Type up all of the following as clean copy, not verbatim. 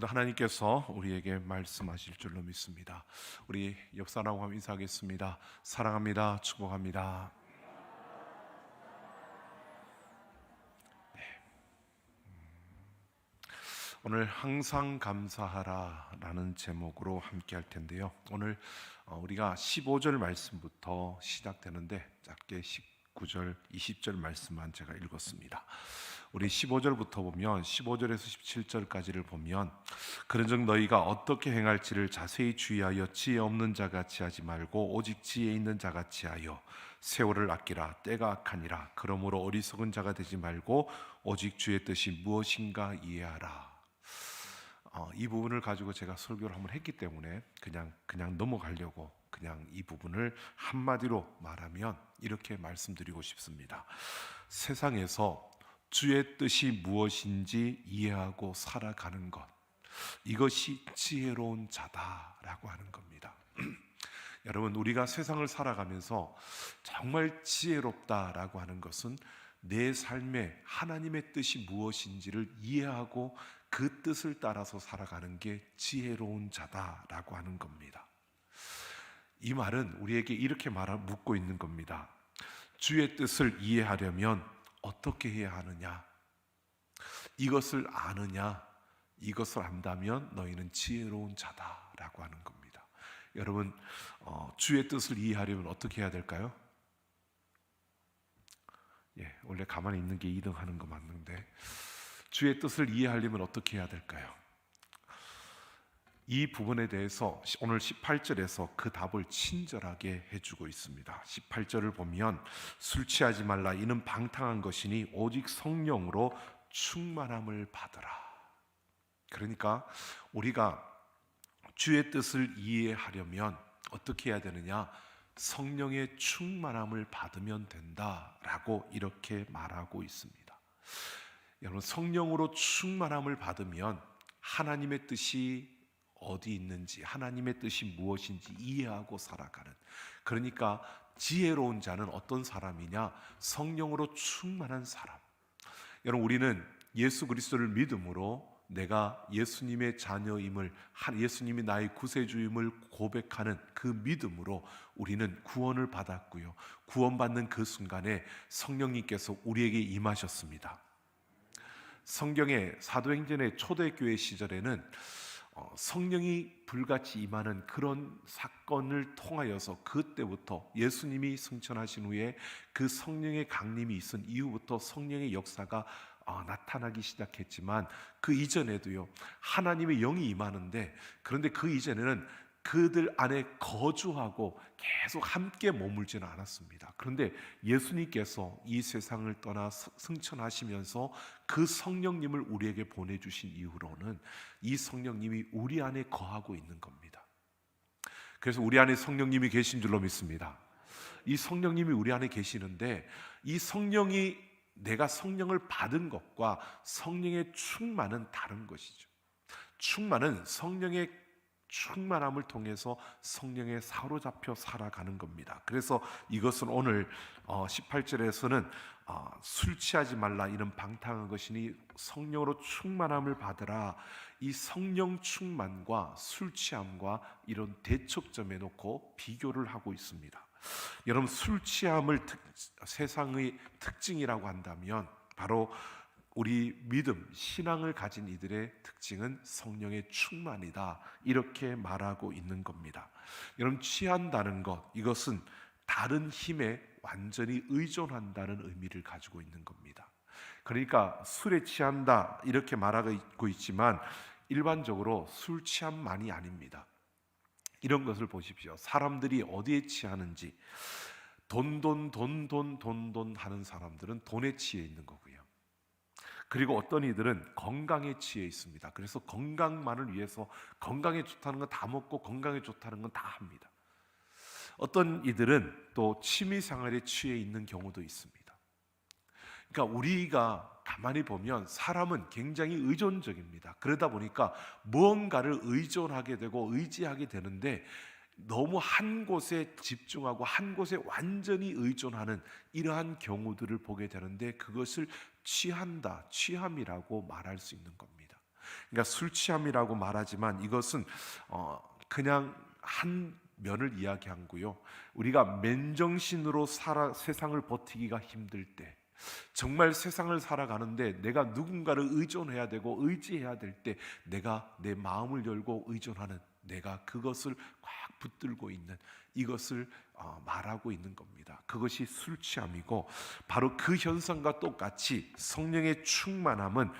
오늘도 하나님께서 우리에게 말씀하실 줄로 믿습니다. 우리 옆 사람하고 한번 인사하겠습니다. 사랑합니다. 축복합니다. 오늘 항상 감사하라라는 제목으로 함께 할 텐데요. 오늘 우리가 15절 말씀부터 시작되는데 짧게 19절, 20절 말씀만 제가 읽었습니다. 우리 15절부터 보면 15절에서 17절까지를 보면 그런즉 너희가 어떻게 행할지를 자세히 주의하여 지혜 없는 자같이 하지 말고 오직 지혜 있는 자같이 하여 세월을 아끼라. 때가 악하니라. 그러므로 어리석은 자가 되지 말고 오직 주의 뜻이 무엇인가 이해하라. 이 부분을 가지고 제가 설교를 한번 했기 때문에 그냥 넘어가려고 그냥 이 부분을 한마디로 말하면 이렇게 말씀드리고 싶습니다. 세상에서 주의 뜻이 무엇인지 이해하고 살아가는 것, 이것이 지혜로운 자다라고 하는 겁니다. 여러분, 우리가 세상을 살아가면서 정말 지혜롭다라고 하는 것은 내 삶에 하나님의 뜻이 무엇인지를 이해하고 그 뜻을 따라서 살아가는 게 지혜로운 자다라고 하는 겁니다. 이 말은 우리에게 이렇게 묻고 있는 겁니다. 주의 뜻을 이해하려면 어떻게 해야 하느냐? 이것을 아느냐? 이것을 안다면 너희는 지혜로운 자다라고 하는 겁니다. 여러분, 주의 뜻을 이해하려면 어떻게 해야 될까요? 원래 가만히 있는 게 2등 하는 거 맞는데 주의 뜻을 이해하려면 어떻게 해야 될까요? 이 부분에 대해서 오늘 18절에서 그 답을 친절하게 해주고 있습니다. 18절을 보면 술 취하지 말라. 이는 방탕한 것이니 오직 성령으로 충만함을 받으라. 그러니까 우리가 주의 뜻을 이해하려면 어떻게 해야 되느냐? 성령의 충만함을 받으면 된다라고 이렇게 말하고 있습니다. 여러분, 성령으로 충만함을 받으면 하나님의 뜻이 어디 있는지, 하나님의 뜻이 무엇인지 이해하고 살아가는, 그러니까 지혜로운 자는 어떤 사람이냐? 성령으로 충만한 사람. 여러분, 우리는 예수 그리스도를 믿음으로 내가 예수님의 자녀임을, 예수님이 나의 구세주임을 고백하는 그 믿음으로 우리는 구원을 받았고요, 구원받는 그 순간에 성령님께서 우리에게 임하셨습니다. 성경의 사도행전의 초대교회 시절에는 성령이 불같이 임하는 그런 사건을 통하여서 그때부터 예수님이 승천하신 후에 그 성령의 강림이 있은 이후부터 성령의 역사가 나타나기 시작했지만 그 이전에도요, 하나님의 영이 임하는데, 그런데 그 이전에는 그들 안에 거주하고 계속 함께 머물지는 않았습니다. 그런데 예수님께서 이 세상을 떠나 승천하시면서 그 성령님을 우리에게 보내주신 이후로는 이 성령님이 우리 안에 거하고 있는 겁니다. 그래서 우리 안에 성령님이 계신 줄로 믿습니다. 이 성령님이 우리 안에 계시는데, 이 성령이, 내가 성령을 받은 것과 성령의 충만은 다른 것이죠. 충만은 성령의 충만함을 통해서 성령에 사로잡혀 살아가는 겁니다. 그래서 이것은 오늘 18절에서는 술 취하지 말라. 이는 방탕한 것이니 성령으로 충만함을 받으라. 이 성령 충만과 술 취함과 이런 대척점에 놓고 비교를 하고 있습니다. 여러분, 술 취함을 세상의 특징이라고 한다면 바로 우리 믿음, 신앙을 가진 이들의 특징은 성령의 충만이다, 이렇게 말하고 있는 겁니다. 여러분, 취한다는 것, 이것은 다른 힘에 완전히 의존한다는 의미를 가지고 있는 겁니다. 그러니까 술에 취한다 이렇게 말하고 있지만 일반적으로 술 취함만이 아닙니다. 이런 것을 보십시오. 사람들이 어디에 취하는지, 돈 하는 사람들은 돈에 취해 있는 거고요. 그리고 어떤 이들은 건강에 취해 있습니다. 그래서 건강만을 위해서 건강에 좋다는 건 다 먹고 건강에 좋다는 건 다 합니다. 어떤 이들은 또 취미생활에 취해 있는 경우도 있습니다. 그러니까 우리가 가만히 보면 사람은 굉장히 의존적입니다. 그러다 보니까 무언가를 의존하게 되고 의지하게 되는데 너무 한 곳에 집중하고 한 곳에 완전히 의존하는 이러한 경우들을 보게 되는데 그것을 취함이라고 말할 수 있는 겁니다. 그러니까 술 취함이라고 말하지만 이것은 그냥 한 면을 이야기한 거요. 우리가 맨정신으로 세상을 버티기가 힘들 때, 정말 세상을 살아가는데 내가 누군가를 의존해야 되고 의지해야 될 때, 내가 내 마음을 열고 의존하는, 내가 그것을 꽉 붙들고 있는, 이것을 말하고 있는 겁니다. 그것이 술 취함이고, 바로 그 현상과 똑같이 성령의 충만함은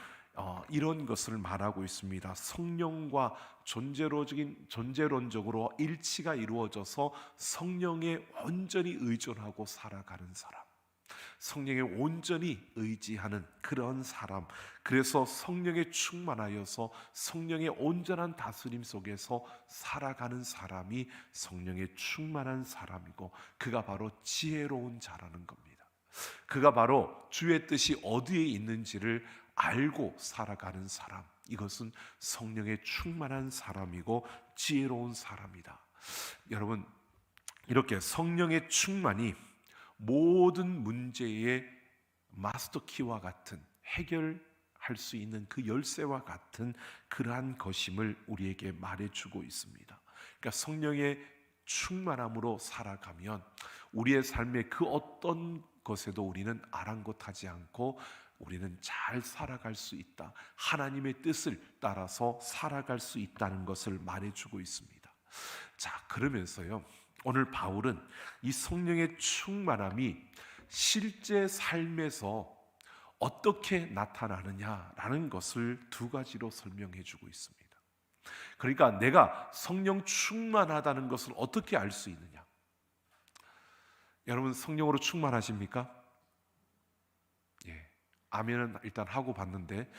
이런 것을 말하고 있습니다. 성령과 존재론적으로 일치가 이루어져서 성령에 온전히 의존하고 살아가는 사람, 성령에 온전히 의지하는 그런 사람, 그래서 성령에 충만하여서 성령의 온전한 다스림 속에서 살아가는 사람이 성령에 충만한 사람이고, 그가 바로 지혜로운 자라는 겁니다. 그가 바로 주의 뜻이 어디에 있는지를 알고 살아가는 사람, 이것은 성령에 충만한 사람이고 지혜로운 사람이다. 여러분, 이렇게 성령의 충만이 모든 문제의 마스터키와 같은, 해결할 수 있는 그 열쇠와 같은 그러한 것임을 우리에게 말해주고 있습니다. 그러니까 성령의 충만함으로 살아가면 우리의 삶의 그 어떤 것에도 우리는 아랑곳하지 않고 우리는 잘 살아갈 수 있다. 하나님의 뜻을 따라서 살아갈 수 있다는 것을 말해주고 있습니다. 자, 그러면서요, 오늘 바울은 이 성령의 충만함이 실제 삶에서 어떻게 나타나느냐라는 것을 두 가지로 설명해 주고 있습니다. 그러니까 내가 성령 충만하다는 것을 어떻게 알 수 있느냐? 여러분, 성령으로 충만하십니까? 예, 아멘은 일단 하고 봤는데,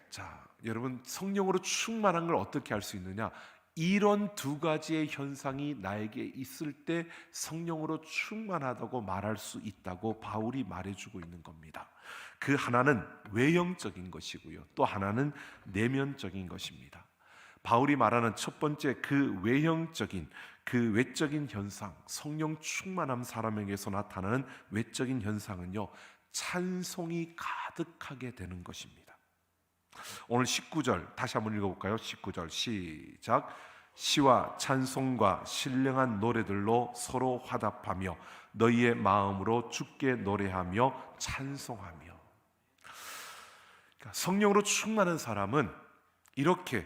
자, 여러분, 성령으로 충만한 걸 어떻게 알 수 있느냐? 이런 두 가지의 현상이 나에게 있을 때 성령으로 충만하다고 말할 수 있다고 바울이 말해주고 있는 겁니다. 그 하나는 외형적인 것이고요, 또 하나는 내면적인 것입니다. 바울이 말하는 첫 번째 그 외형적인, 그 외적인 현상, 성령 충만한 사람에게서 나타나는 외적인 현상은요, 찬송이 가득하게 되는 것입니다. 오늘 19절 다시 한번 읽어볼까요? 19절 시작. 시와 찬송과 신령한 노래들로 서로 화답하며 너희의 마음으로 주께 노래하며 찬송하며. 그러니까 성령으로 충만한 사람은 이렇게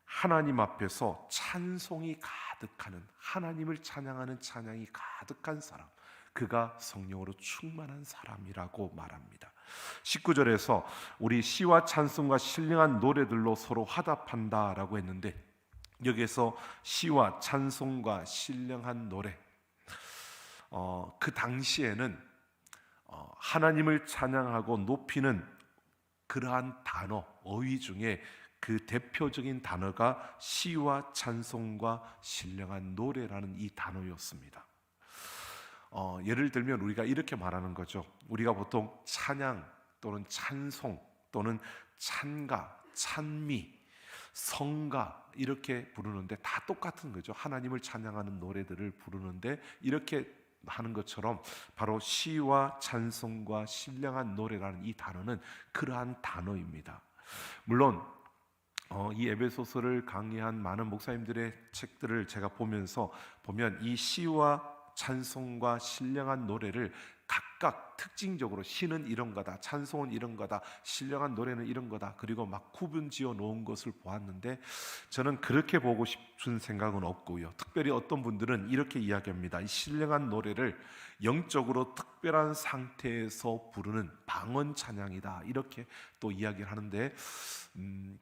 하나님 앞에서 찬송이 가득하는, 하나님을 찬양하는 찬양이 가득한 사람, 그가 성령으로 충만한 사람이라고 말합니다. 19절에서 우리 시와 찬송과 신령한 노래들로 서로 화답한다라고 했는데, 여기에서 시와 찬송과 신령한 노래, 그 당시에는 하나님을 찬양하고 높이는 그러한 단어, 어휘 중에 그 대표적인 단어가 시와 찬송과 신령한 노래라는 이 단어였습니다. 예를 들면 우리가 이렇게 말하는 거죠. 우리가 보통 찬양 또는 찬송 또는 찬가, 찬미, 성가 이렇게 부르는데 다 똑같은 거죠. 하나님을 찬양하는 노래들을 부르는데 이렇게 하는 것처럼 바로 시와 찬송과 신령한 노래라는 이 단어는 그러한 단어입니다. 물론 이 에베소서를 강의한 많은 목사님들의 책들을 제가 보면서 보면 이 시와 찬송과 신령한 노래를 각각 특징적으로, 시는 이런 거다, 찬송은 이런 거다, 신령한 노래는 이런 거다, 그리고 막 구분 지어 놓은 것을 보았는데 저는 그렇게 보고 싶은 생각은 없고요. 특별히 어떤 분들은 이렇게 이야기합니다. 이 신령한 노래를 영적으로 특별한 상태에서 부르는 방언 찬양이다, 이렇게 또 이야기를 하는데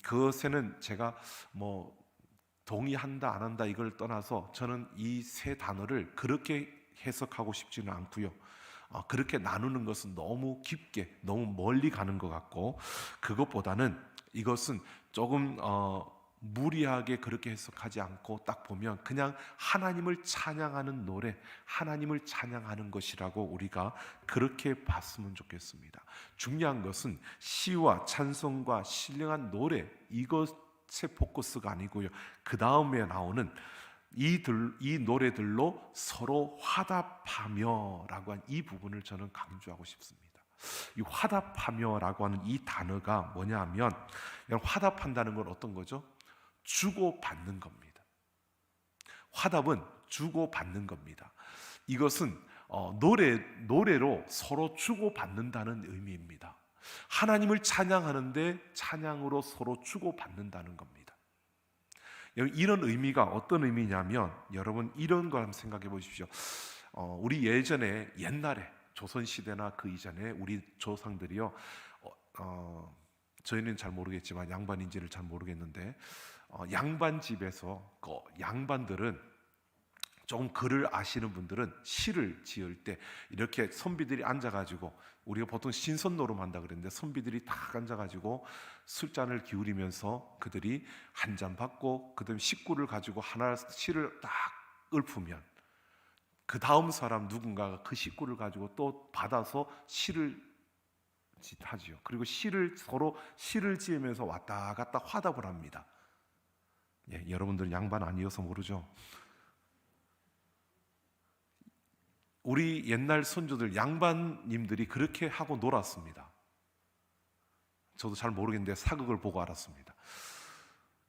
그것에는 제가 동의한다 안 한다 이걸 떠나서 저는 이 세 단어를 그렇게 해석하고 싶지는 않고요. 그렇게 나누는 것은 너무 깊게, 너무 멀리 가는 것 같고, 그것보다는 이것은 조금 무리하게 그렇게 해석하지 않고 딱 보면 그냥 하나님을 찬양하는 노래, 하나님을 찬양하는 것이라고 우리가 그렇게 봤으면 좋겠습니다. 중요한 것은 시와 찬송과 신령한 노래, 이것의 포커스가 아니고요, 그 다음에 나오는 이 노래들로 서로 화답하며 라고 한 이 부분을 저는 강조하고 싶습니다. 이 화답하며라고 하는 이 단어가 뭐냐 하면, 화답한다는 건 어떤 거죠? 주고받는 겁니다. 화답은 주고받는 겁니다. 이것은 노래로 서로 주고받는다는 의미입니다. 하나님을 찬양하는데 찬양으로 서로 주고받는다는 겁니다. 이런 의미가 어떤 의미냐면, 여러분 이런 걸 한번 생각해 보십시오. 우리 예전에, 옛날에 조선시대나 그 이전에 우리 조상들이요, 저희는 잘 모르겠지만 양반인지를 잘 모르겠는데, 양반집에서 그 양반들은, 조금 글을 아시는 분들은 시를 지을 때 이렇게 선비들이 앉아가지고, 우리가 보통 신선노름한다 그랬는데 선비들이 딱 앉아가지고 술잔을 기울이면서 그들이 한 잔 받고 그다음에 식구를 가지고 하나 시를 딱 읊으면, 그 다음 사람 누군가가 그 식구를 가지고 또 받아서 시를 하지요. 그리고 서로 시를 지으면서 왔다 갔다 화답을 합니다. 여러분들은 양반 아니어서 모르죠. 우리 옛날 선조들, 양반님들이 그렇게 하고 놀았습니다. 저도 잘 모르겠는데 사극을 보고 알았습니다.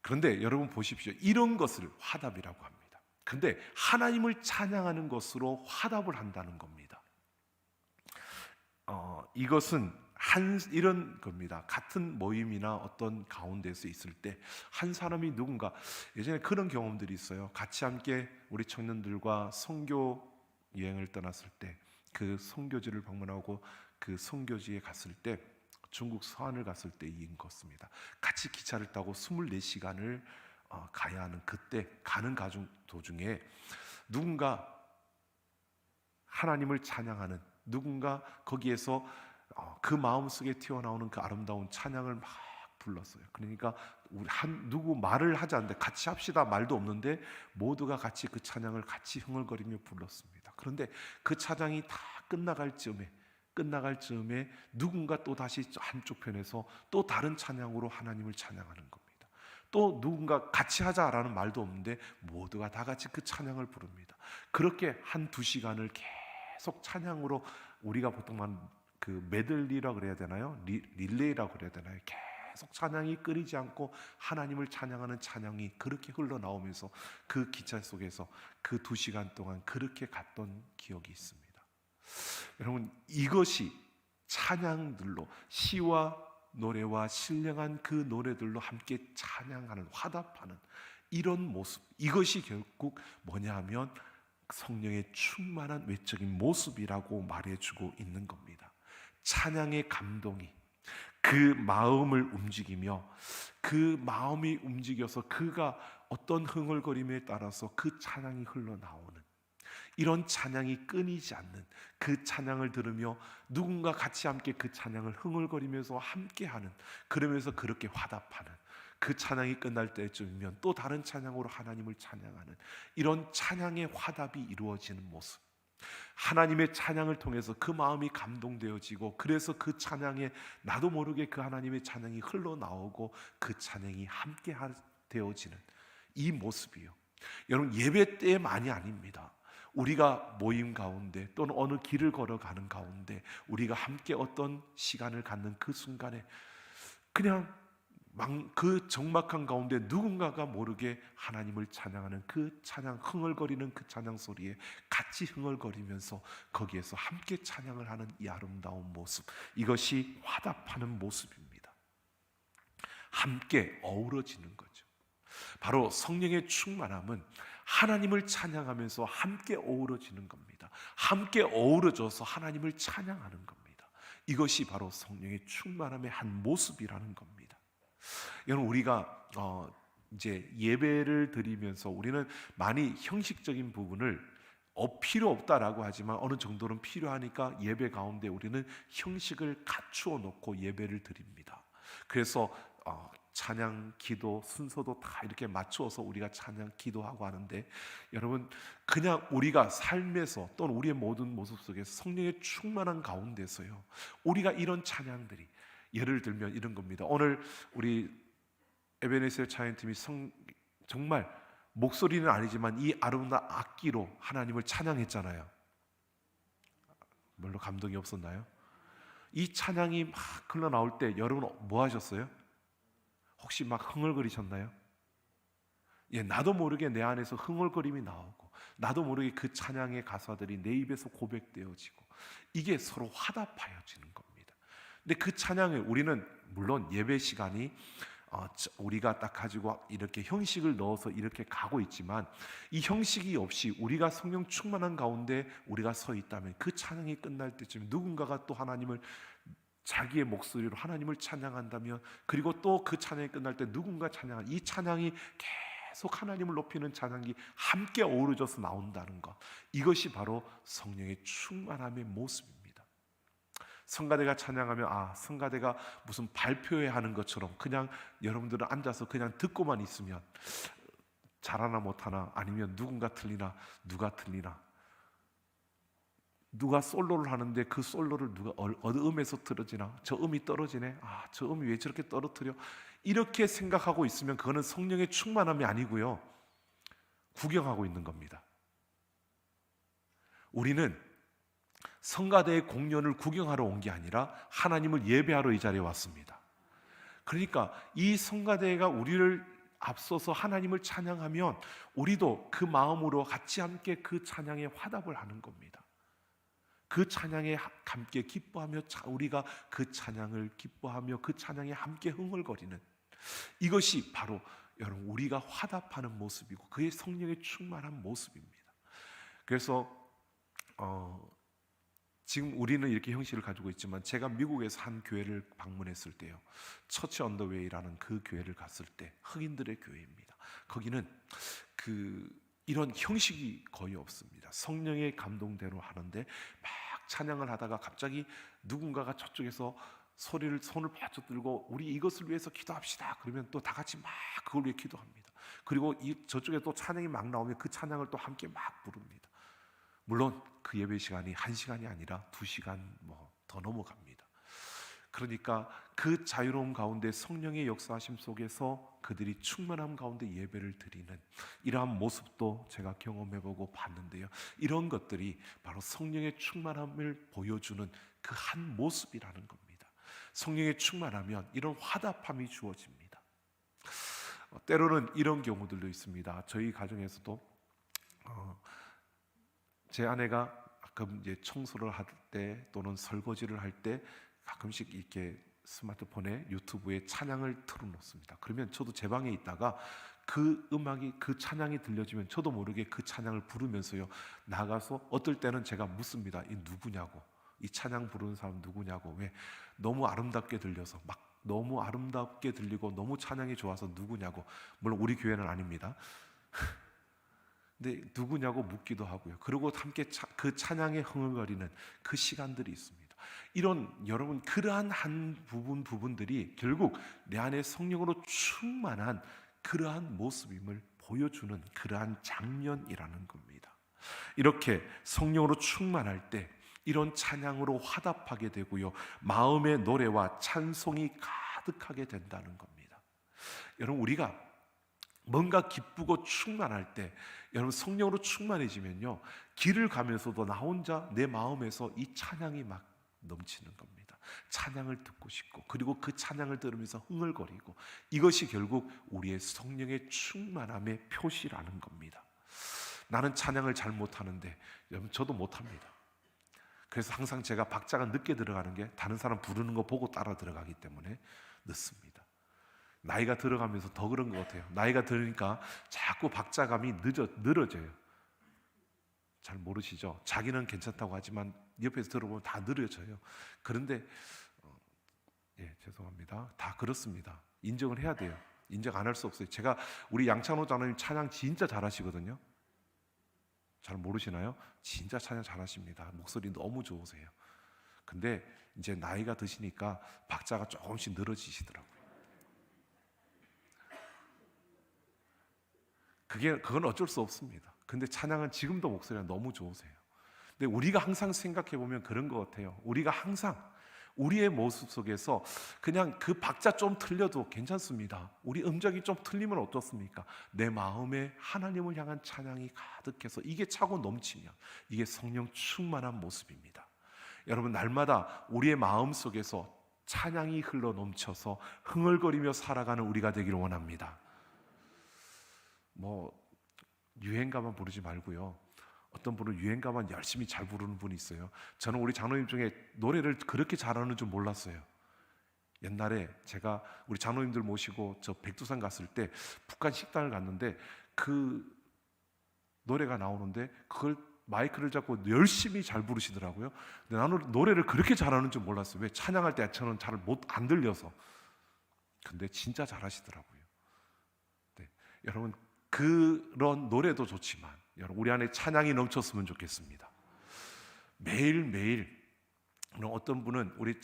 그런데 여러분 보십시오. 이런 것을 화답이라고 합니다. 그런데 하나님을 찬양하는 것으로 화답을 한다는 겁니다. 이것은 이런 겁니다. 같은 모임이나 어떤 가운데서 있을 때 한 사람이 누군가, 예전에 그런 경험들이 있어요. 같이 함께 우리 청년들과 선교 여행을 떠났을 때, 그 선교지를 방문하고 그 선교지에 갔을 때, 중국 서안을 갔을 때인 것입니다. 같이 기차를 타고 24시간을 가야 하는, 그때 가는 도중에 누군가 하나님을 찬양하는, 누군가 거기에서 그 마음속에 튀어나오는 그 아름다운 찬양을 막 불렀어요. 그러니까 누구 말을 하지 않는데, 같이 합시다 말도 없는데 모두가 같이 그 찬양을 같이 흥얼거리며 불렀습니다. 그런데 그 찬양이 다 끝나갈 즈음에 누군가 또 다시 한쪽 편에서 또 다른 찬양으로 하나님을 찬양하는 겁니다. 또 누군가 같이 하자라는 말도 없는데 모두가 다 같이 그 찬양을 부릅니다. 그렇게 한 2시간을 계속 찬양으로, 우리가 보통 그 메들리라고 그래야 되나요? 릴레이라고 그래야 되나요? 계속 찬양이 끊이지 않고 하나님을 찬양하는 찬양이 그렇게 흘러나오면서 그 기차 속에서 그 2시간 동안 그렇게 갔던 기억이 있습니다. 여러분, 이것이 찬양들로, 시와 노래와 신령한 그 노래들로 함께 찬양하는, 화답하는 이런 모습, 이것이 결국 뭐냐 하면 성령의 충만한 외적인 모습이라고 말해주고 있는 겁니다. 찬양의 감동이 그 마음을 움직이며, 그 마음이 움직여서 그가 어떤 흥얼거림에 따라서 그 찬양이 흘러나오는, 이런 찬양이 끊이지 않는 그 찬양을 들으며 누군가 같이 함께 그 찬양을 흥얼거리면서 함께하는, 그러면서 그렇게 화답하는, 그 찬양이 끝날 때쯤이면 또 다른 찬양으로 하나님을 찬양하는, 이런 찬양의 화답이 이루어지는 모습, 하나님의 찬양을 통해서 그 마음이 감동되어지고, 그래서 그 찬양에 나도 모르게 그 하나님의 찬양이 흘러나오고 그 찬양이 함께 되어지는 이 모습이요, 여러분 예배 때만이 아닙니다. 우리가 모임 가운데 또는 어느 길을 걸어가는 가운데 우리가 함께 어떤 시간을 갖는 그 순간에 그냥 그 적막한 가운데 누군가가 모르게 하나님을 찬양하는 그 찬양, 흥얼거리는 그 찬양 소리에 같이 흥얼거리면서 거기에서 함께 찬양을 하는 이 아름다운 모습, 이것이 화답하는 모습입니다. 함께 어우러지는 거죠. 바로 성령의 충만함은 하나님을 찬양하면서 함께 어우러지는 겁니다. 함께 어우러져서 하나님을 찬양하는 겁니다. 이것이 바로 성령의 충만함의 한 모습이라는 겁니다. 여러분, 우리가 이제 예배를 드리면서 우리는 많이 형식적인 부분을 필요 없다라고 하지만 어느 정도는 필요하니까 예배 가운데 우리는 형식을 갖추어 놓고 예배를 드립니다. 그래서 찬양, 기도 순서도 다 이렇게 맞추어서 우리가 찬양, 기도하고 하는데, 여러분 그냥 우리가 삶에서 또는 우리의 모든 모습 속에서 성령의 충만한 가운데서요, 우리가 이런 찬양들이, 예를 들면 이런 겁니다. 오늘 우리 에베네셀 찬양팀이 정말 목소리는 아니지만 이 아름다운 악기로 하나님을 찬양했잖아요. 별로 감동이 없었나요? 이 찬양이 막 흘러나올 때 여러분 뭐 하셨어요? 혹시 막 흥얼거리셨나요? 예, 나도 모르게 내 안에서 흥얼거림이 나오고 나도 모르게 그 찬양의 가사들이 내 입에서 고백되어지고 이게 서로 화답하여지는 겁니다. 근데 그 찬양을 우리는 물론 예배 시간이 우리가 딱 가지고 이렇게 형식을 넣어서 이렇게 가고 있지만 이 형식이 없이 우리가 성령 충만한 가운데 우리가 서 있다면 그 찬양이 끝날 때쯤 누군가가 또 하나님을 자기의 목소리로 하나님을 찬양한다면 그리고 또 그 찬양이 끝날 때 누군가 찬양한 이 찬양이 계속 하나님을 높이는 찬양이 함께 어우러져서 나온다는 것, 이것이 바로 성령의 충만함의 모습입니다. 성가대가 찬양하면 성가대가 무슨 발표회 하는 것처럼 그냥 여러분들은 앉아서 그냥 듣고만 있으면 잘하나 못하나 아니면 누군가 틀리나 누가 틀리나 누가 솔로를 하는데 그 솔로를 누가 어느 음에서 틀어지나 저 음이 떨어지네 저 음이 왜 저렇게 떨어뜨려 이렇게 생각하고 있으면 그거는 성령의 충만함이 아니고요 구경하고 있는 겁니다. 우리는 성가대의 공연을 구경하러 온 게 아니라 하나님을 예배하러 이 자리에 왔습니다. 그러니까 이 성가대가 우리를 앞서서 하나님을 찬양하면 우리도 그 마음으로 같이 함께 그 찬양에 화답을 하는 겁니다. 그 찬양에 함께 기뻐하며 우리가 그 찬양을 기뻐하며 그 찬양에 함께 흥얼거리는 이것이 바로 여러분 우리가 화답하는 모습이고 그의 성령의 충만한 모습입니다. 그래서 지금 우리는 이렇게 형식을 가지고 있지만 제가 미국에서 한 교회를 방문했을 때요 처치 언 더 웨이라는 그 교회를 갔을 때 흑인들의 교회입니다. 거기는 이런 형식이 거의 없습니다. 성령의 감동대로 하는데 막 찬양을 하다가 갑자기 누군가가 저쪽에서 손을 바짝 들고 우리 이것을 위해서 기도합시다 그러면 또 다 같이 막 그걸 위해 기도합니다. 그리고 저쪽에 또 찬양이 막 나오면 그 찬양을 또 함께 막 부릅니다. 물론 그 예배 시간이 1시간이 아니라 2시간 더 넘어갑니다. 그러니까 그 자유로움 가운데 성령의 역사하심 속에서 그들이 충만함 가운데 예배를 드리는 이러한 모습도 제가 경험해보고 봤는데요. 이런 것들이 바로 성령의 충만함을 보여주는 그 한 모습이라는 겁니다. 성령의 충만하면 이런 화답함이 주어집니다. 때로는 이런 경우들도 있습니다. 저희 가정에서도 제 아내가 가끔 이제 청소를 할 때 또는 설거지를 할 때 가끔씩 이렇게 스마트폰에 유튜브에 찬양을 틀어놓습니다. 그러면 저도 제 방에 있다가 그 음악이 그 찬양이 들려지면 저도 모르게 그 찬양을 부르면서요 나가서 어떨 때는 제가 묻습니다. 이 누구냐고, 이 찬양 부르는 사람 누구냐고. 왜? 너무 아름답게 들려서 막 너무 아름답게 들리고 너무 찬양이 좋아서 누구냐고. 물론 우리 교회는 아닙니다. 근데 누구냐고 묻기도 하고요. 그리고 함께 그 찬양에 흥얼거리는 그 시간들이 있습니다. 이런 여러분 그러한 한 부분들이 결국 내 안에 성령으로 충만한 그러한 모습임을 보여주는 그러한 장면이라는 겁니다. 이렇게 성령으로 충만할 때 이런 찬양으로 화답하게 되고요. 마음의 노래와 찬송이 가득하게 된다는 겁니다. 여러분 우리가 뭔가 기쁘고 충만할 때 여러분 성령으로 충만해지면요 길을 가면서도 나 혼자 내 마음에서 이 찬양이 막 넘치는 겁니다. 찬양을 듣고 싶고 그리고 그 찬양을 들으면서 흥얼거리고 이것이 결국 우리의 성령의 충만함의 표시라는 겁니다. 나는 찬양을 잘 못하는데 여러분 저도 못합니다. 그래서 항상 제가 박자가 늦게 들어가는 게 다른 사람 부르는 거 보고 따라 들어가기 때문에 늦습니다. 나이가 들어가면서 더 그런 것 같아요. 나이가 들으니까 자꾸 박자감이 늘어져요. 잘 모르시죠? 자기는 괜찮다고 하지만 옆에서 들어보면 다 느려져요. 그런데 죄송합니다. 다 그렇습니다. 인정을 해야 돼요. 인정 안 할 수 없어요. 제가 우리 양찬호 장로님 찬양 진짜 잘하시거든요. 잘 모르시나요? 진짜 찬양 잘하십니다. 목소리 너무 좋으세요. 근데 이제 나이가 드시니까 박자가 조금씩 늘어지시더라고요. 그건 어쩔 수 없습니다. 근데 찬양은 지금도 목소리가 너무 좋으세요. 근데 우리가 항상 생각해 보면 그런 것 같아요. 우리가 항상 우리의 모습 속에서 그냥 그 박자 좀 틀려도 괜찮습니다. 우리 음정이 좀 틀리면 어떻습니까? 내 마음에 하나님을 향한 찬양이 가득해서 이게 차고 넘치면 이게 성령 충만한 모습입니다. 여러분, 날마다 우리의 마음 속에서 찬양이 흘러 넘쳐서 흥얼거리며 살아가는 우리가 되기를 원합니다. 뭐 유행가만 부르지 말고요, 어떤 분은 유행가만 열심히 잘 부르는 분이 있어요. 저는 우리 장로님 중에 노래를 그렇게 잘하는 줄 몰랐어요. 옛날에 제가 우리 장로님들 모시고 저 백두산 갔을 때 북한 식당을 갔는데 그 노래가 나오는데 그걸 마이크를 잡고 열심히 잘 부르시더라고요. 근데 나는 노래를 그렇게 잘하는 줄 몰랐어요. 왜? 찬양할 때 저는 잘 안 들려서. 근데 진짜 잘하시더라고요. 네. 여러분, 그런 노래도 좋지만 여러분, 우리 안에 찬양이 넘쳤으면 좋겠습니다. 매일매일, 어떤 분은 우리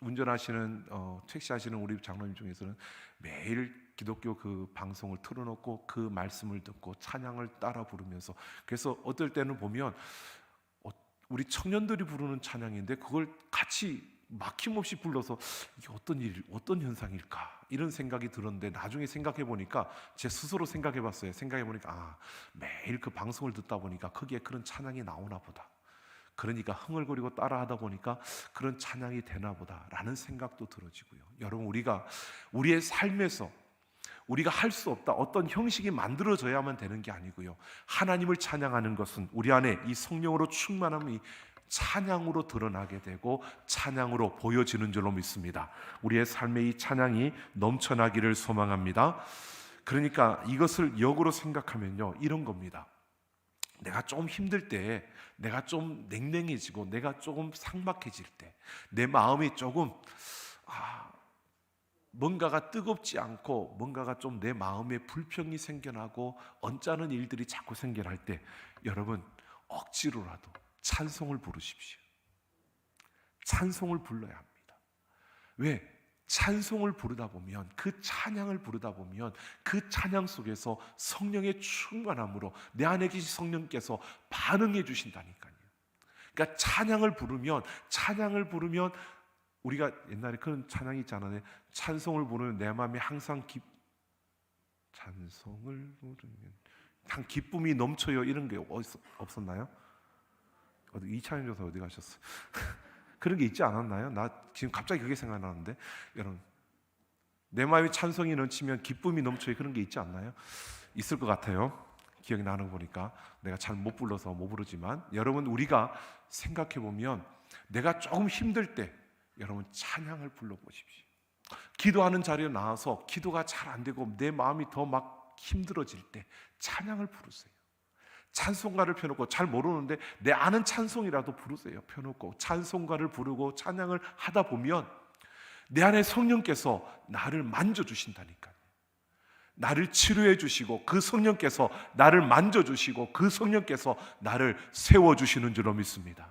운전하시는 택시 하시는 우리 장로님 중에서는 매일 기독교 그 방송을 틀어놓고 그 말씀을 듣고 찬양을 따라 부르면서, 그래서 어떨 때는 보면 우리 청년들이 부르는 찬양인데 그걸 같이 막힘없이 불러서 이게 어떤 현상일까 이런 생각이 들었는데, 나중에 생각해 보니까 제 스스로 생각해 봤어요. 생각해 보니까 매일 그 방송을 듣다 보니까 거기에 그런 찬양이 나오나 보다. 그러니까 흥얼거리고 따라하다 보니까 그런 찬양이 되나 보다라는 생각도 들어지고요. 여러분, 우리가 우리의 삶에서 우리가 할 수 없다, 어떤 형식이 만들어져야만 되는 게 아니고요, 하나님을 찬양하는 것은 우리 안에 이 성령으로 충만함이 찬양으로 드러나게 되고 찬양으로 보여지는 줄로 믿습니다. 우리의 삶에 이 찬양이 넘쳐나기를 소망합니다. 그러니까 이것을 역으로 생각하면요, 이런 겁니다. 내가 좀 힘들 때, 내가 좀 냉랭해지고 내가 조금 삭막해질 때, 내 마음이 조금 뭔가가 뜨겁지 않고 뭔가가 좀 내 마음에 불평이 생겨나고 언짢은 일들이 자꾸 생겨날 때, 여러분, 억지로라도 찬송을 부르십시오. 찬송을 불러야 합니다. 왜? 찬송을 부르다 보면, 그 찬양을 부르다 보면 그 찬양 속에서 성령의 충만함으로 내 안에 계신 성령께서 반응해 주신다니까요. 그러니까 찬양을 부르면 우리가 옛날에 그런 찬양이 있잖아요. 찬송을 부르면 내 마음이 항상 찬송을 부르면 한 기쁨이 넘쳐요, 이런 게 없었나요? 이찬영 교사 어디 가셨어? 그런 게 있지 않았나요? 나 지금 갑자기 그게 생각나는데, 여러분, 내 마음에 찬송이 넘치면 기쁨이 넘쳐요, 그런 게 있지 않나요? 있을 것 같아요. 기억이 나는 거 보니까. 내가 잘 못 불러서 못 부르지만, 여러분, 우리가 생각해 보면 내가 조금 힘들 때 여러분 찬양을 불러보십시오. 기도하는 자리에 나와서 기도가 잘 안 되고 내 마음이 더 막 힘들어질 때 찬양을 부르세요. 찬송가를 펴놓고, 잘 모르는데 내 아는 찬송이라도 부르세요. 펴놓고 찬송가를 부르고 찬양을 하다 보면 내 안에 성령께서 나를 만져주신다니까요. 나를 치료해 주시고 그 성령께서 나를 만져주시고 그 성령께서 나를 세워주시는 줄로 믿습니다.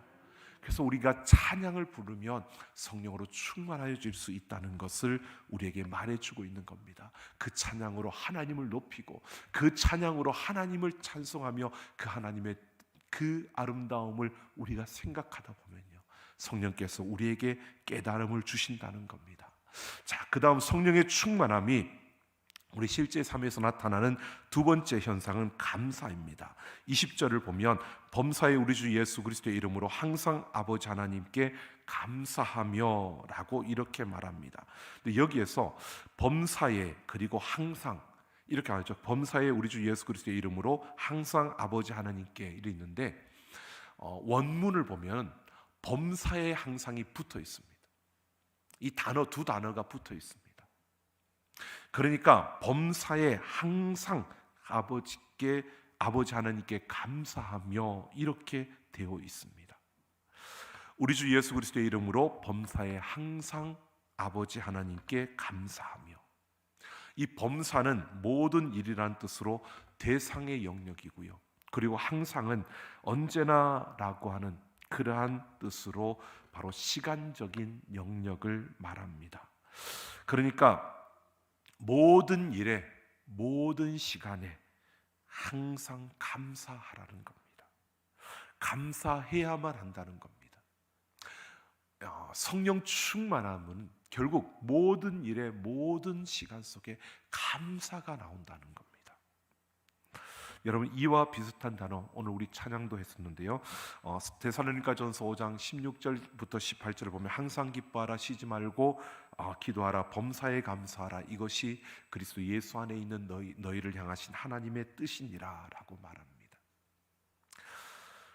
그래서 우리가 찬양을 부르면 성령으로 충만해질 수 있다는 것을 우리에게 말해주고 있는 겁니다. 그 찬양으로 하나님을 높이고 그 찬양으로 하나님을 찬송하며 그 하나님의 그 아름다움을 우리가 생각하다 보면요, 성령께서 우리에게 깨달음을 주신다는 겁니다. 자, 그 다음 성령의 충만함이 우리 실제 삶에서 나타나는 두 번째 현상은 감사입니다. 20절을 보면 범사에 우리 주 예수 그리스도의 이름으로 항상 아버지 하나님께 감사하며 라고 이렇게 말합니다. 근데 여기에서 범사에 그리고 항상 이렇게 하죠. 범사에 우리 주 예수 그리스도의 이름으로 항상 아버지 하나님께 이렇게 있는데, 원문을 보면 범사에 항상이 붙어 있습니다. 이 두 단어가 붙어 있습니다. 그러니까 범사에 항상 아버지 하나님께 감사하며 이렇게 되어 있습니다. 우리 주 예수 그리스도의 이름으로 범사에 항상 아버지 하나님께 감사하며, 이 범사는 모든 일이라는 뜻으로 대상의 영역이고요, 그리고 항상은 언제나라고 하는 그러한 뜻으로 바로 시간적인 영역을 말합니다. 그러니까 모든 일에, 모든 시간에 항상 감사하라는 겁니다. 감사해야만 한다는 겁니다. 성령 충만함은 결국 모든 일에, 모든 시간 속에 감사가 나온다는 겁니다. 여러분 이와 비슷한 단어 오늘 우리 찬양도 했었는데요. 데살로니가전서 5장 16절부터 18절을 보면 항상 기뻐하라, 쉬지 말고 기도하라, 범사에 감사하라, 이것이 그리스도 예수 안에 있는 너희를 향하신 하나님의 뜻이니라라고 말합니다.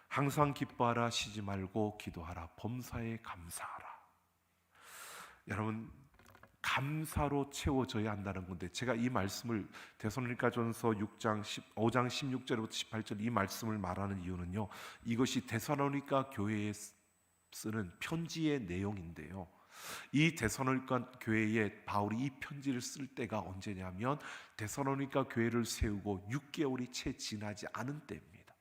항상 기뻐하라, 쉬지 말고 기도하라, 범사에 감사하라. 여러분 감사로 채워져야 한다는 건데, 제가 이 말씀을 데살로니가전서 5장 16절부터 18절 이 말씀을 말하는 이유는요, 이것이 데살로니가 교회에 쓰는 편지의 내용인데요, 이 데살로니가 교회에 바울이 이 편지를 쓸 때가 언제냐면 데살로니가 교회를 세우고 6개월이 채 지나지 않은 때입니다.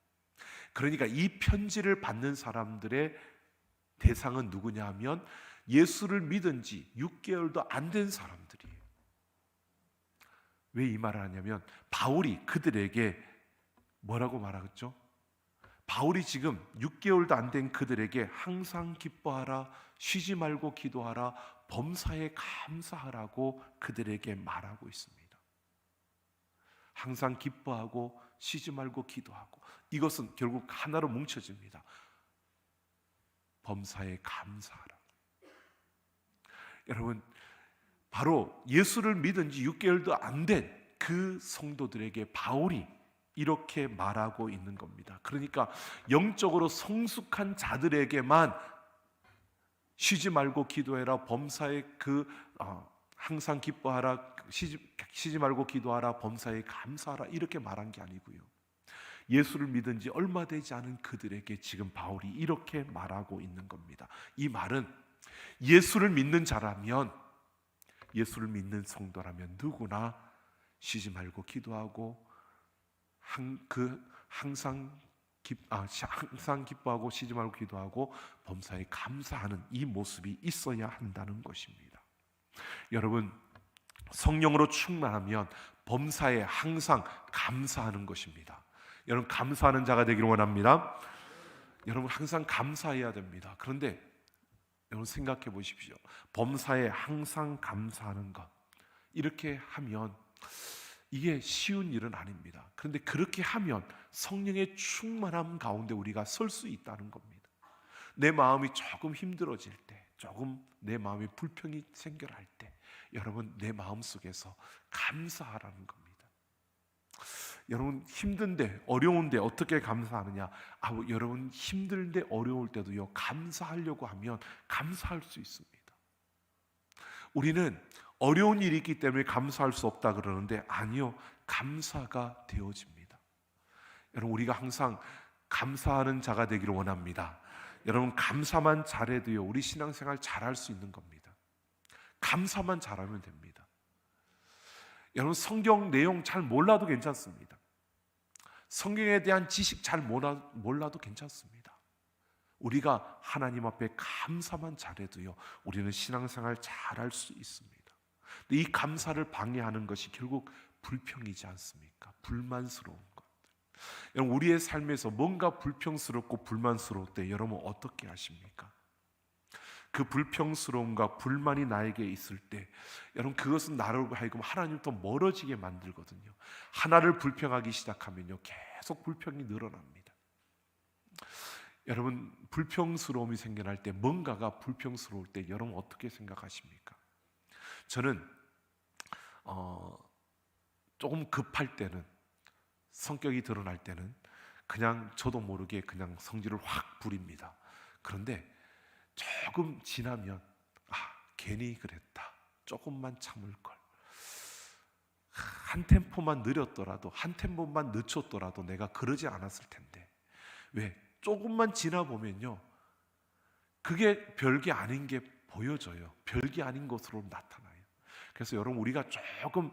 그러니까 이 편지를 받는 사람들의 대상은 누구냐 하면 예수를 믿은 지 6개월도 안 된 사람들이에요. 왜 이 말을 하냐면 바울이 그들에게 뭐라고 말하겠죠? 바울이 지금 6개월도 안 된 그들에게 항상 기뻐하라, 쉬지 말고 기도하라, 범사에 감사하라고 그들에게 말하고 있습니다. 항상 기뻐하고 쉬지 말고 기도하고, 이것은 결국 하나로 뭉쳐집니다. 범사에 감사하라. 여러분 바로 예수를 믿은 지 6개월도 안 된 그 성도들에게 바울이 이렇게 말하고 있는 겁니다. 그러니까 영적으로 성숙한 자들에게만 쉬지 말고 기도해라, 범사에 항상 기뻐하라, 쉬지 말고 기도하라, 범사에 감사하라, 이렇게 말한 게 아니고요, 예수를 믿은 지 얼마 되지 않은 그들에게 지금 바울이 이렇게 말하고 있는 겁니다. 이 말은 예수를 믿는 자라면, 예수를 믿는 성도라면 누구나 쉬지 말고 기도하고 항상 기뻐하고 쉬지 말고 기도하고 범사에 감사하는 이 모습이 있어야 한다는 것입니다. 여러분 성령으로 충만하면 범사에 항상 감사하는 것입니다. 여러분 감사하는 자가 되기를 원합니다. 여러분 항상 감사해야 됩니다. 그런데 여러분 생각해 보십시오. 범사에 항상 감사하는 것, 이렇게 하면 이게 쉬운 일은 아닙니다. 그런데 그렇게 하면 성령의 충만함 가운데 우리가 설 수 있다는 겁니다. 내 마음이 조금 힘들어질 때, 조금 내 마음에 불평이 생겨날 때, 여러분 내 마음속에서 감사하라는 겁니다. 여러분 힘든데 어려운데 어떻게 감사하느냐? 여러분 힘들데 어려울 때도요, 감사하려고 하면 감사할 수 있습니다. 우리는 어려운 일이 있기 때문에 감사할 수 없다 그러는데 아니요, 감사가 되어집니다. 여러분 우리가 항상 감사하는 자가 되기를 원합니다. 여러분 감사만 잘해도요, 우리 신앙생활 잘할 수 있는 겁니다. 감사만 잘하면 됩니다. 여러분 성경 내용 잘 몰라도 괜찮습니다. 성경에 대한 지식 잘 몰라도 괜찮습니다. 우리가 하나님 앞에 감사만 잘해도요, 우리는 신앙생활 잘할 수 있습니다. 이 감사를 방해하는 것이 결국 불평이지 않습니까? 불만스러운 것들. 여러분 우리의 삶에서 뭔가 불평스럽고 불만스러울 때 여러분 어떻게 하십니까? 그 불평스러움과 불만이 나에게 있을 때 여러분 그것은 나로 하여금 하나님부터 멀어지게 만들거든요. 하나를 불평하기 시작하면요, 계속 불평이 늘어납니다. 여러분 불평스러움이 생겨날 때, 뭔가가 불평스러울 때 여러분 어떻게 생각하십니까? 저는 조금 급할 때는, 성격이 드러날 때는 그냥 저도 모르게 그냥 성질을 확 부립니다. 그런데 조금 지나면 괜히 그랬다, 조금만 참을 걸, 한 템포만 느렸더라도, 한 템포만 늦췄더라도 내가 그러지 않았을 텐데. 왜? 조금만 지나 보면요, 그게 별게 아닌 게 보여져요. 별게 아닌 것으로 나타나요. 그래서 여러분 우리가 조금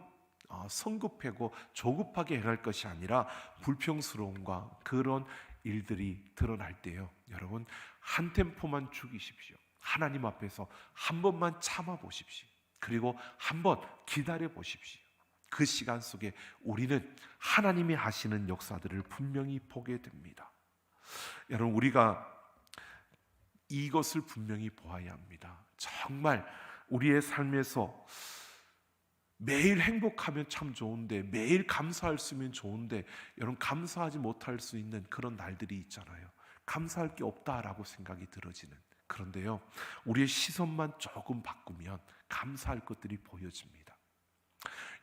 성급하고 조급하게 행할 것이 아니라 불평스러움과 그런 일들이 드러날 때요, 여러분 한 템포만 죽이십시오. 하나님 앞에서 한 번만 참아 보십시오. 그리고 한 번 기다려 보십시오. 그 시간 속에 우리는 하나님이 하시는 역사들을 분명히 보게 됩니다. 여러분 우리가 이것을 분명히 보아야 합니다. 정말 우리의 삶에서 매일 행복하면 참 좋은데, 매일 감사할 수 있으면 좋은데, 여러분 감사하지 못할 수 있는 그런 날들이 있잖아요. 감사할 게 없다라고 생각이 들어지는. 그런데요, 우리의 시선만 조금 바꾸면 감사할 것들이 보여집니다.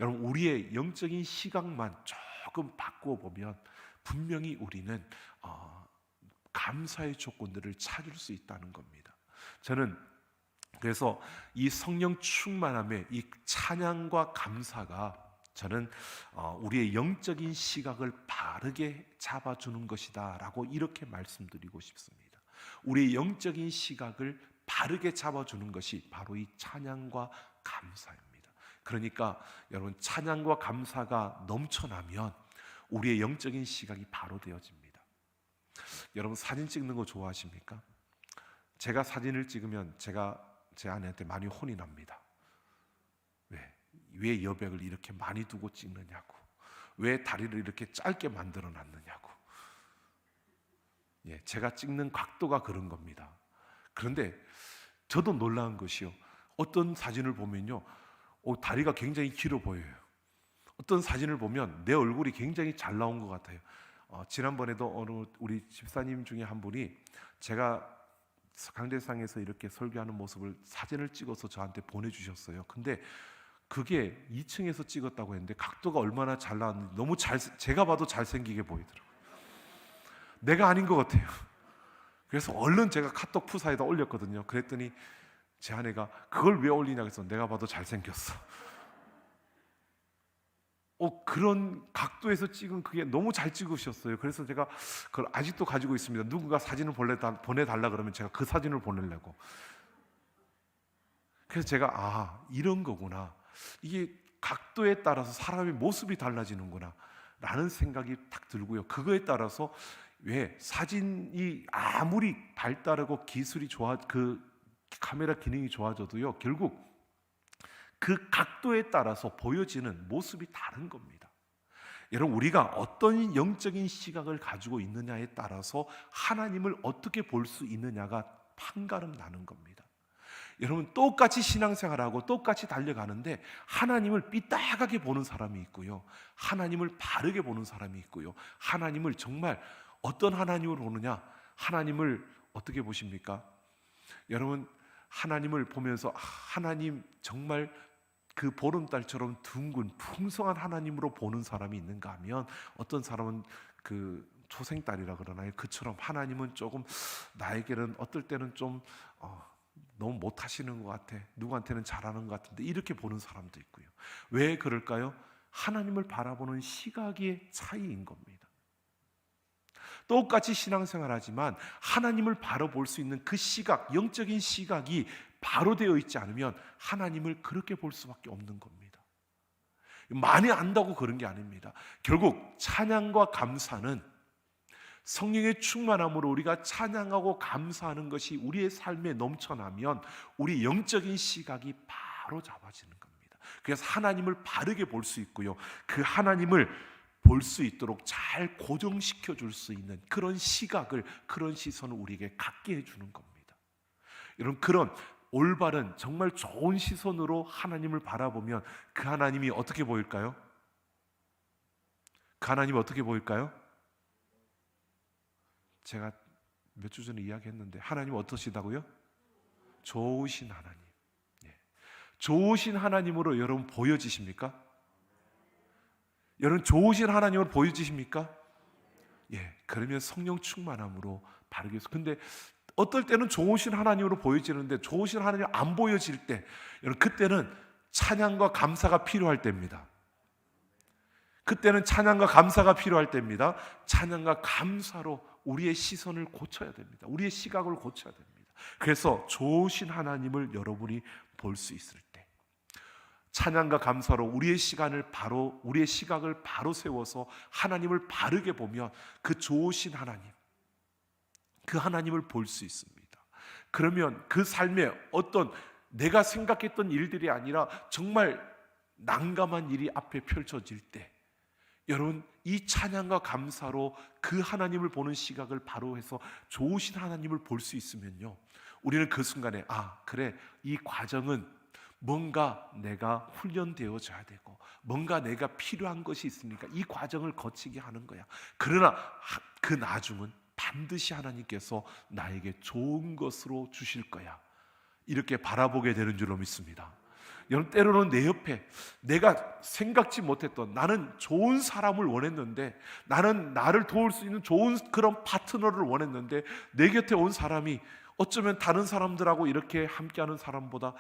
여러분, 우리의 영적인 시각만 조금 바꾸어 보면 분명히 우리는 감사의 조건들을 찾을 수 있다는 겁니다. 저는 그래서 이 성령 충만함의 이 찬양과 감사가 저는 우리의 영적인 시각을 바르게 잡아주는 것이다 라고 이렇게 말씀드리고 싶습니다. 우리의 영적인 시각을 바르게 잡아주는 것이 바로 이 찬양과 감사입니다. 그러니까 여러분, 찬양과 감사가 넘쳐나면 우리의 영적인 시각이 바로 되어집니다. 여러분, 사진 찍는 거 좋아하십니까? 제가 사진을 찍으면 제가 제 아내한테 많이 혼이 납니다. 왜 여백을 이렇게 많이 두고 찍느냐고, 왜 다리를 이렇게 짧게 만들어 놨느냐고. 제가 찍는 각도가 그런 겁니다. 그런데 저도 놀라운 것이요, 어떤 사진을 보면요, 다리가 굉장히 길어 보여요. 어떤 사진을 보면 내 얼굴이 굉장히 잘 나온 것 같아요. 지난번에도 우리 집사님 중에 한 분이 제가 강대상에서 이렇게 설교하는 모습을 사진을 찍어서 저한테 보내주셨어요. 근데 그게 2층에서 찍었다고 했는데 각도가 얼마나 잘 나왔는지 너무 제가 봐도 잘생기게 보이더라고요. 내가 아닌 것 같아요. 그래서 얼른 제가 카톡 푸사에다 올렸거든요. 그랬더니 제 아내가 그걸 왜 올리냐고 해서 내가 봐도 잘생겼어. 그런 각도에서 찍은 그게 너무 잘 찍으셨어요. 그래서 제가 그걸 아직도 가지고 있습니다. 누군가 사진을 보내달라 그러면 제가 그 사진을 보내려고. 그래서 제가 이런 거구나, 이게 각도에 따라서 사람의 모습이 달라지는구나 라는 생각이 딱 들고요. 그거에 따라서 왜 사진이 아무리 발달하고 기술이 그 카메라 기능이 좋아져도요, 결국 그 각도에 따라서 보여지는 모습이 다른 겁니다. 여러분, 우리가 어떤 영적인 시각을 가지고 있느냐에 따라서 하나님을 어떻게 볼 수 있느냐가 판가름 나는 겁니다. 여러분, 똑같이 신앙생활하고 똑같이 달려가는데 하나님을 삐딱하게 보는 사람이 있고요, 하나님을 바르게 보는 사람이 있고요, 하나님을 정말 어떤 하나님을 보느냐, 하나님을 어떻게 보십니까? 여러분, 하나님을 보면서 하나님 정말 그 보름달처럼 둥근 풍성한 하나님으로 보는 사람이 있는가 하면, 어떤 사람은 그 초생달이라 그러나요? 그처럼 하나님은 조금 나에게는 어떨 때는 좀 너무 못하시는 것 같아, 누구한테는 잘하는 것 같은데, 이렇게 보는 사람도 있고요. 왜 그럴까요? 하나님을 바라보는 시각의 차이인 겁니다. 똑같이 신앙생활하지만 하나님을 바로 볼 수 있는 그 시각, 영적인 시각이 바로 되어 있지 않으면 하나님을 그렇게 볼 수밖에 없는 겁니다. 많이 안다고 그런 게 아닙니다. 결국 찬양과 감사는 성령의 충만함으로 우리가 찬양하고 감사하는 것이 우리의 삶에 넘쳐나면 우리 영적인 시각이 바로 잡아지는 겁니다. 그래서 하나님을 바르게 볼 수 있고요, 그 하나님을 볼 수 있도록 잘 고정시켜 줄 수 있는 그런 시각을, 그런 시선을 우리에게 갖게 해주는 겁니다. 여러분, 그런 올바른 정말 좋은 시선으로 하나님을 바라보면 그 하나님이 어떻게 보일까요? 그 하나님이 어떻게 보일까요? 제가 몇 주 전에 이야기했는데 하나님 어떠시다고요? 좋으신 하나님. 좋으신 하나님으로 여러분 보여지십니까? 여러분, 좋으신 하나님으로 보여지십니까? 그러면 성령 충만함으로 바르게 해서. 근데 어떨 때는 좋으신 하나님으로 보여지는데 좋으신 하나님 안 보여질 때, 여러분, 그때는 찬양과 감사가 필요할 때입니다. 그때는 찬양과 감사가 필요할 때입니다. 찬양과 감사로 우리의 시선을 고쳐야 됩니다. 우리의 시각을 고쳐야 됩니다. 그래서 좋으신 하나님을 여러분이 볼 수 있을 때, 찬양과 감사로 우리의 시각을 바로 세워서 하나님을 바르게 보면 그 좋으신 하나님, 그 하나님을 볼 수 있습니다. 그러면 그 삶에 어떤 내가 생각했던 일들이 아니라 정말 난감한 일이 앞에 펼쳐질 때, 여러분, 이 찬양과 감사로 그 하나님을 보는 시각을 바로 해서 좋으신 하나님을 볼 수 있으면요, 우리는 그 순간에 그래, 이 과정은 뭔가 내가 훈련되어져야 되고 뭔가 내가 필요한 것이 있으니까 이 과정을 거치게 하는 거야. 그러나 그 나중은 반드시 하나님께서 나에게 좋은 것으로 주실 거야. 이렇게 바라보게 되는 줄로 믿습니다. 여러분, 때로는 내 옆에 내가 생각지 못했던, 나는 좋은 사람을 원했는데, 나는 나를 도울 수 있는 좋은 그런 파트너를 원했는데, 내 곁에 온 사람이 어쩌면 다른 사람들하고 이렇게 함께하는 사람보다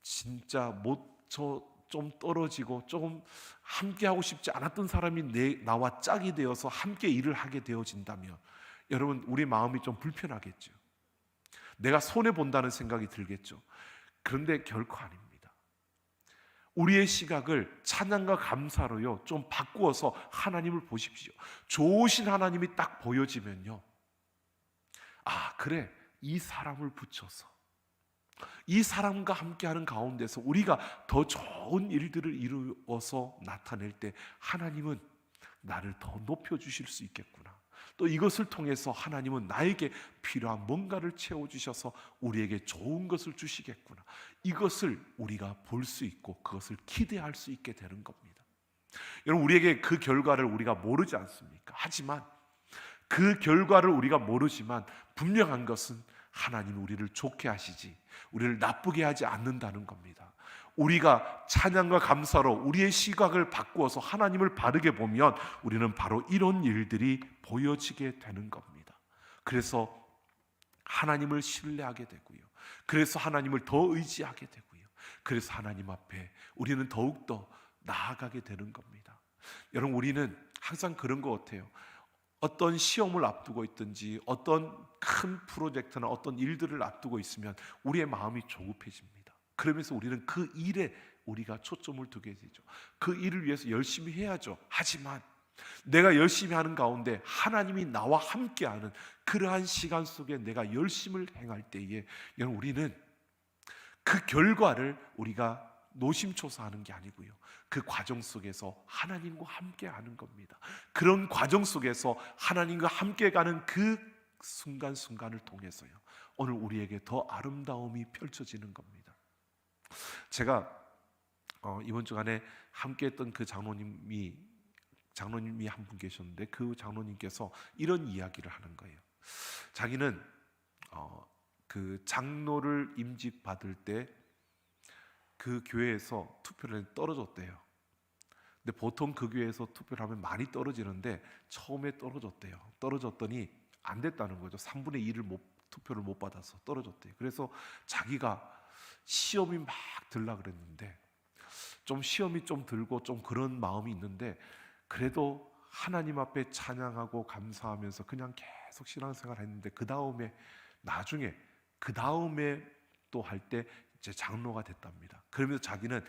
진짜 좀 떨어지고 조금 함께하고 싶지 않았던 사람이 나와 짝이 되어서 함께 일을 하게 되어진다면, 여러분, 우리 마음이 좀 불편하겠죠. 내가 손해본다는 생각이 들겠죠. 그런데 결코 아닙니다. 우리의 시각을 찬양과 감사로요 좀 바꾸어서 하나님을 보십시오. 좋으신 하나님이 딱 보여지면요, 아 그래, 이 사람을 붙여서 이 사람과 함께하는 가운데서 우리가 더 좋은 일들을 이루어서 나타낼 때 하나님은 나를 더 높여주실 수 있겠구나. 또 이것을 통해서 하나님은 나에게 필요한 뭔가를 채워주셔서 우리에게 좋은 것을 주시겠구나. 이것을 우리가 볼 수 있고 그것을 기대할 수 있게 되는 겁니다. 여러분, 우리에게 그 결과를 우리가 모르지 않습니까? 하지만 그 결과를 우리가 모르지만 분명한 것은 하나님이 우리를 좋게 하시지 우리를 나쁘게 하지 않는다는 겁니다. 우리가 찬양과 감사로 우리의 시각을 바꾸어서 하나님을 바르게 보면 우리는 바로 이런 일들이 보여지게 되는 겁니다. 그래서 하나님을 신뢰하게 되고요, 그래서 하나님을 더 의지하게 되고요, 그래서 하나님 앞에 우리는 더욱더 나아가게 되는 겁니다. 여러분, 우리는 항상 그런 것 같아요. 어떤 시험을 앞두고 있든지 어떤 큰 프로젝트나 어떤 일들을 앞두고 있으면 우리의 마음이 조급해집니다. 그러면서 우리는 그 일에 우리가 초점을 두게 되죠. 그 일을 위해서 열심히 해야죠. 하지만 내가 열심히 하는 가운데 하나님이 나와 함께하는 그러한 시간 속에 내가 열심을 행할 때에, 여러분, 우리는 그 결과를 우리가 노심초사하는 게 아니고요, 그 과정 속에서 하나님과 함께하는 겁니다. 그런 과정 속에서 하나님과 함께 가는 그 순간순간을 통해서요, 오늘 우리에게 더 아름다움이 펼쳐지는 겁니다. 제가 이번 주간에 함께했던 그 장로님이 한 분 계셨는데, 그 장로님께서 이런 이야기를 하는 거예요. 자기는 그 장로를 임직 받을 때 그 교회에서 투표를 떨어졌대요. 근데 보통 그 교회에서 투표를 하면 많이 떨어지는데 처음에 떨어졌대요. 떨어졌더니 안 됐다는 거죠. 3분의 1을 투표를 못 받아서 떨어졌대요. 그래서 자기가 시험이 막 들라 그랬는데, 좀 시험이 좀 들고 좀 그런 마음이 있는데, 그래도 하나님 앞에 찬양하고 감사하면서 그냥 계속 신앙생활 했는데, 나중에 그 다음에 또 할 때 이제 장로가 됐답니다. 그러면서 자기는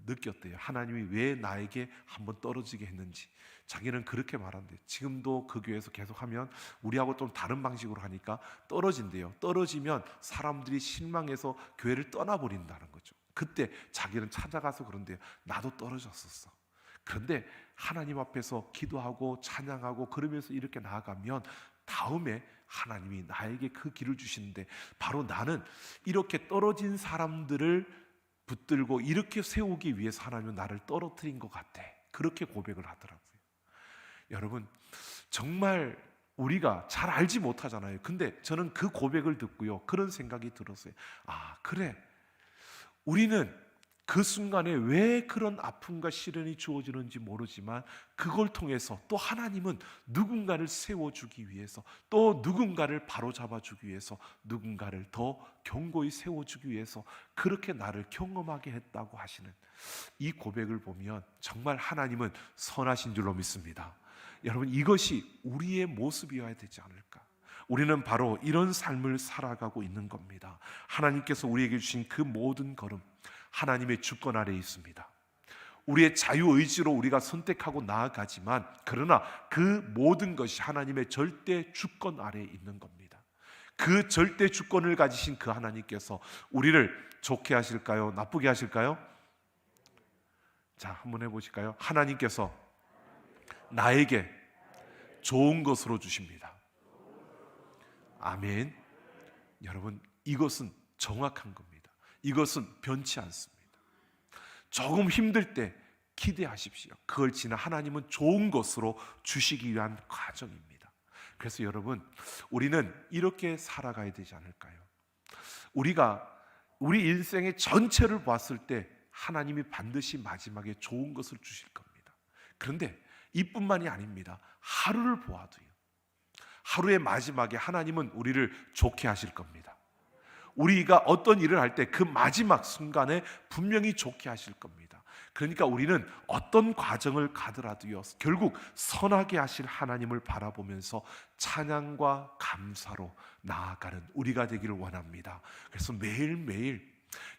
느꼈대요. 하나님이 왜 나에게 한번 떨어지게 했는지. 자기는 그렇게 말한대요. 지금도 그 교회에서 계속하면 우리하고 좀 다른 방식으로 하니까 떨어진대요. 떨어지면 사람들이 실망해서 교회를 떠나버린다는 거죠. 그때 자기는 찾아가서 그런데요, 나도 떨어졌었어. 그런데 하나님 앞에서 기도하고 찬양하고 그러면서 이렇게 나아가면 다음에 하나님이 나에게 그 길을 주시는데, 바로 나는 이렇게 떨어진 사람들을 붙들고 이렇게 세우기 위해서 하나님은 나를 떨어뜨린 것 같아. 그렇게 고백을 하더라고요. 여러분, 정말 우리가 잘 알지 못하잖아요. 근데 저는 그 고백을 듣고요, 그런 생각이 들었어요. 아, 그래, 우리는 그 순간에 왜 그런 아픔과 시련이 주어지는지 모르지만 그걸 통해서 또 하나님은 누군가를 세워주기 위해서, 또 누군가를 바로잡아주기 위해서, 누군가를 더 견고히 세워주기 위해서 그렇게 나를 경험하게 했다고 하시는 이 고백을 보면 정말 하나님은 선하신 줄로 믿습니다. 여러분, 이것이 우리의 모습이어야 되지 않을까? 우리는 바로 이런 삶을 살아가고 있는 겁니다. 하나님께서 우리에게 주신 그 모든 걸음 하나님의 주권 아래에 있습니다. 우리의 자유의지로 우리가 선택하고 나아가지만, 그러나 그 모든 것이 하나님의 절대 주권 아래에 있는 겁니다. 그 절대 주권을 가지신 그 하나님께서 우리를 좋게 하실까요? 나쁘게 하실까요? 자, 한번 해보실까요? 하나님께서 나에게 좋은 것으로 주십니다. 아멘. 여러분, 이것은 정확한 겁니다. 이것은 변치 않습니다. 조금 힘들 때 기대하십시오. 그걸 지나 하나님은 좋은 것으로 주시기 위한 과정입니다. 그래서 여러분, 우리는 이렇게 살아가야 되지 않을까요? 우리가 우리 인생의 전체를 봤을 때 하나님이 반드시 마지막에 좋은 것을 주실 겁니다. 그런데 이뿐만이 아닙니다. 하루를 보아도요, 하루의 마지막에 하나님은 우리를 좋게 하실 겁니다. 우리가 어떤 일을 할 때 그 마지막 순간에 분명히 좋게 하실 겁니다. 그러니까 우리는 어떤 과정을 가더라도요, 결국 선하게 하실 하나님을 바라보면서 찬양과 감사로 나아가는 우리가 되기를 원합니다. 그래서 매일매일,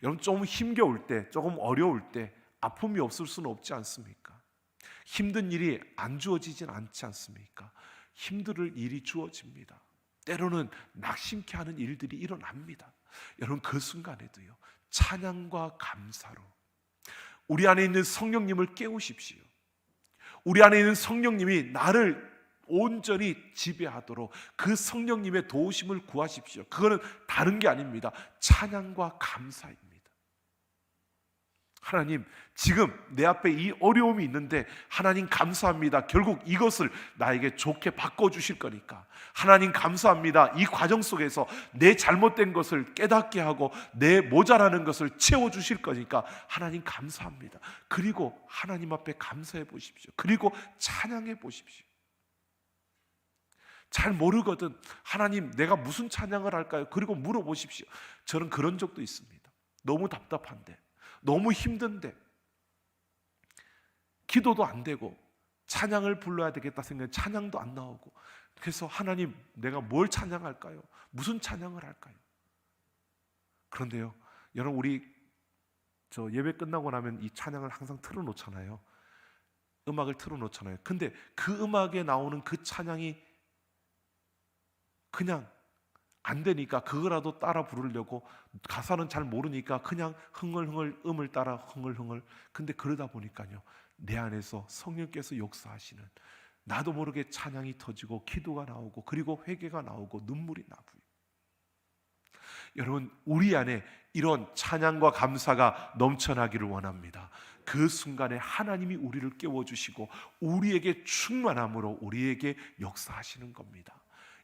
여러분, 좀 힘겨울 때, 조금 어려울 때 아픔이 없을 수는 없지 않습니까? 힘든 일이 안 주어지진 않지 않습니까? 힘들 일이 주어집니다. 때로는 낙심케 하는 일들이 일어납니다. 여러분, 그 순간에도요, 찬양과 감사로 우리 안에 있는 성령님을 깨우십시오. 우리 안에 있는 성령님이 나를 온전히 지배하도록 그 성령님의 도우심을 구하십시오. 그거는 다른 게 아닙니다. 찬양과 감사입니다. 하나님, 지금 내 앞에 이 어려움이 있는데 하나님 감사합니다. 결국 이것을 나에게 좋게 바꿔주실 거니까 하나님 감사합니다. 이 과정 속에서 내 잘못된 것을 깨닫게 하고 내 모자라는 것을 채워주실 거니까 하나님 감사합니다. 그리고 하나님 앞에 감사해 보십시오. 그리고 찬양해 보십시오. 잘 모르거든 하나님, 내가 무슨 찬양을 할까요? 그리고 물어보십시오. 저는 그런 적도 있습니다. 너무 답답한데, 너무 힘든데, 기도도 안 되고 찬양을 불러야 되겠다 생각에 찬양도 안 나오고, 그래서 하나님, 내가 뭘 찬양할까요? 무슨 찬양을 할까요? 그런데요, 여러분, 우리 예배 끝나고 나면 이 찬양을 항상 틀어놓잖아요. 음악을 틀어놓잖아요. 근데 그 음악에 나오는 그 찬양이 그냥 안 되니까 그거라도 따라 부르려고, 가사는 잘 모르니까 그냥 흥얼흥얼 음을 따라 흥얼흥얼. 근데 그러다 보니까요, 내 안에서 성령께서 역사하시는, 나도 모르게 찬양이 터지고 기도가 나오고 그리고 회개가 나오고 눈물이 나고요. 여러분, 우리 안에 이런 찬양과 감사가 넘쳐나기를 원합니다. 그 순간에 하나님이 우리를 깨워주시고 우리에게 충만함으로 우리에게 역사하시는 겁니다.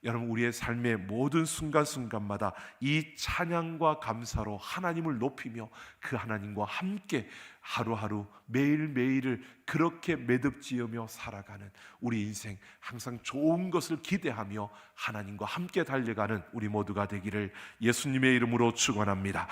여러분, 우리의 삶의 모든 순간순간마다 이 찬양과 감사로 하나님을 높이며 그 하나님과 함께 하루하루 매일매일을 그렇게 매듭지으며 살아가는 우리 인생, 항상 좋은 것을 기대하며 하나님과 함께 달려가는 우리 모두가 되기를 예수님의 이름으로 축원합니다.